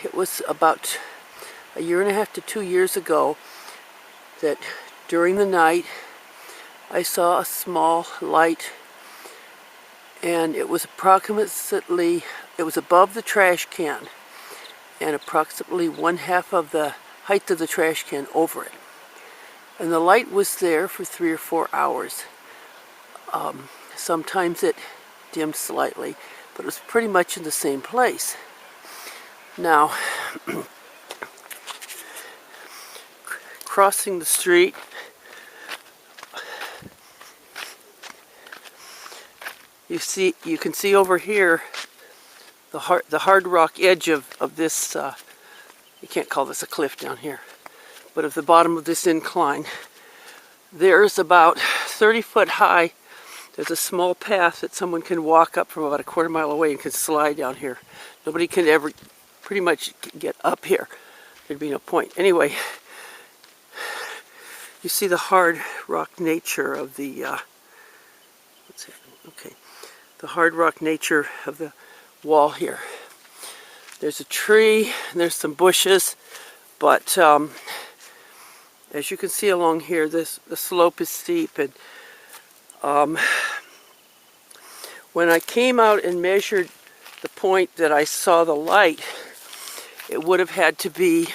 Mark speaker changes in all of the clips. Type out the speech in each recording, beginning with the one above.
Speaker 1: It was about a year and a half to 2 years ago that during the night I saw a small light, and it was approximately, it was above the trash can and approximately 1/2 of the height of the trash can over it. And the light was there for 3 or 4 hours. Sometimes it dimmed slightly, but it was pretty much in the same place. Now, crossing the street, you can see over here the hard rock edge of this. You can't call this a cliff down here, but at the bottom of this incline, there's about 30 foot high. There's a small path that someone can walk up from about a 1/4 mile away and can slide down here. Nobody can ever pretty much get up here. There'd be no point. Anyway, you see the hard rock nature of the, what's happening? Okay. The hard rock nature of the wall here. There's a tree, and there's some bushes, but as you can see along here, the slope is steep, and when I came out and measured the point that I saw the light, it would have had to be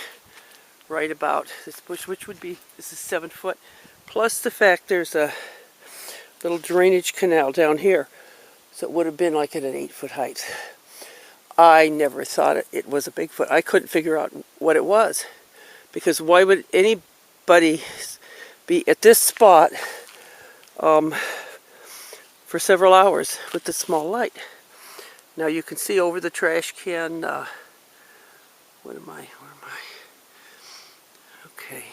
Speaker 1: right about this bush, which would be, this is 7 foot, plus the fact there's a little drainage canal down here, so it would have been like at an 8-foot height. I never thought it was a Bigfoot. I couldn't figure out what it was, because why would anybody be at this spot for several hours with the small light? Now you can see over the trash can, where am I? Okay.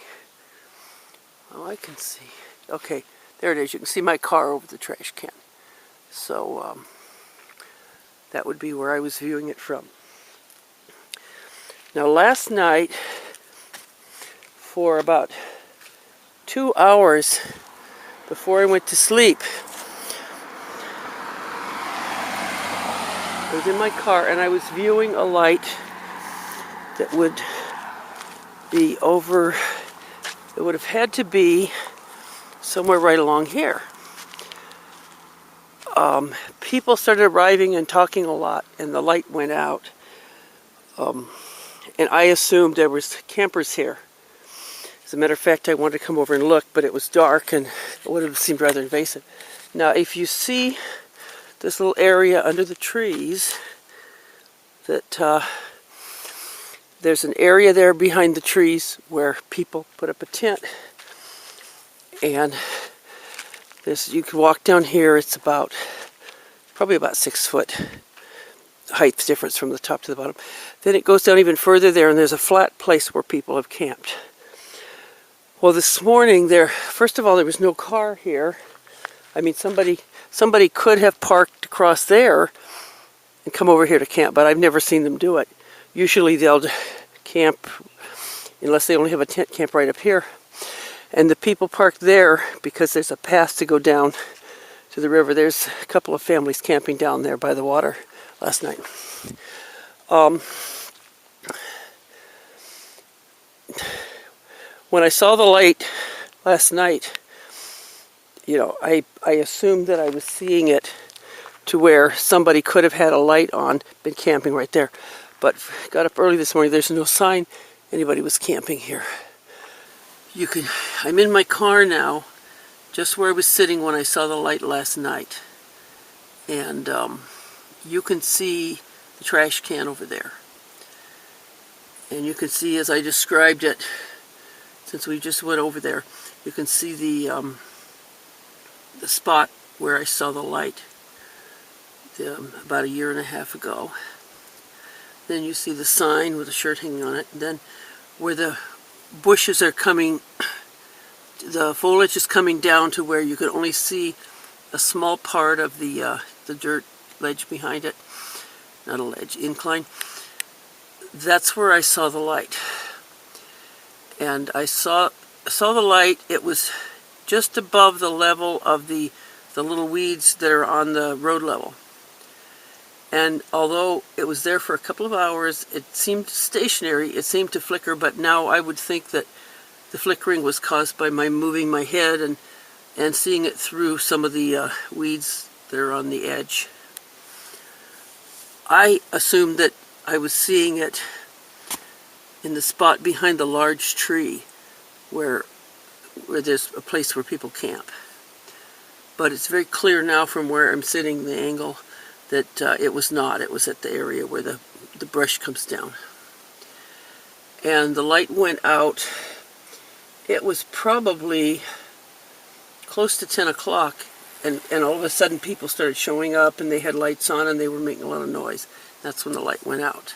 Speaker 1: Oh, I can see. Okay, there it is. You can see my car over the trash can. So, that would be where I was viewing it from. Now last night, for about 2 hours before I went to sleep, I was in my car and I was viewing a light that would be over, it would have had to be somewhere right along here. People started arriving and talking a lot, and the light went out. And I assumed there was campers here. As a matter of fact, I wanted to come over and look, but it was dark and it would have seemed rather invasive. Now, if you see this little area under the trees, that there's an area there behind the trees where people put up a tent. And you can walk down here. It's probably about 6 foot height difference from the top to the bottom. Then it goes down even further there, and there's a flat place where people have camped. Well, this morning first of all, there was no car here. I mean, somebody could have parked across there and come over here to camp, but I've never seen them do it. Usually they'll camp, unless they only have a tent camp right up here. And the people parked there because there's a path to go down to the river. There's a couple of families camping down there by the water last night. When I saw the light last night, I assumed that I was seeing it to where somebody could have had a light on, been camping right there. But got up early this morning, there's no sign anybody was camping here. I'm in my car now, just where I was sitting when I saw the light last night. And you can see the trash can over there. And you can see, as I described it, since we just went over there, you can see the spot where I saw the light about a year and a half ago. Then you see the sign with a shirt hanging on it. And then where the bushes are coming, the foliage is coming down to where you can only see a small part of the dirt ledge behind it. Not a ledge, incline. That's where I saw the light. And I saw the light. It was just above the level of the little weeds that are on the road level. And although it was there for a couple of hours, it seemed stationary, it seemed to flicker, but now I would think that the flickering was caused by my moving my head and seeing it through some of the weeds that are on the edge. I assumed that I was seeing it in the spot behind the large tree where there's a place where people camp. But it's very clear now from where I'm sitting, the angle, that it was not. It was at the area where the brush comes down. And the light went out. It was probably close to 10 o'clock, and all of a sudden people started showing up and they had lights on and they were making a lot of noise. That's when the light went out.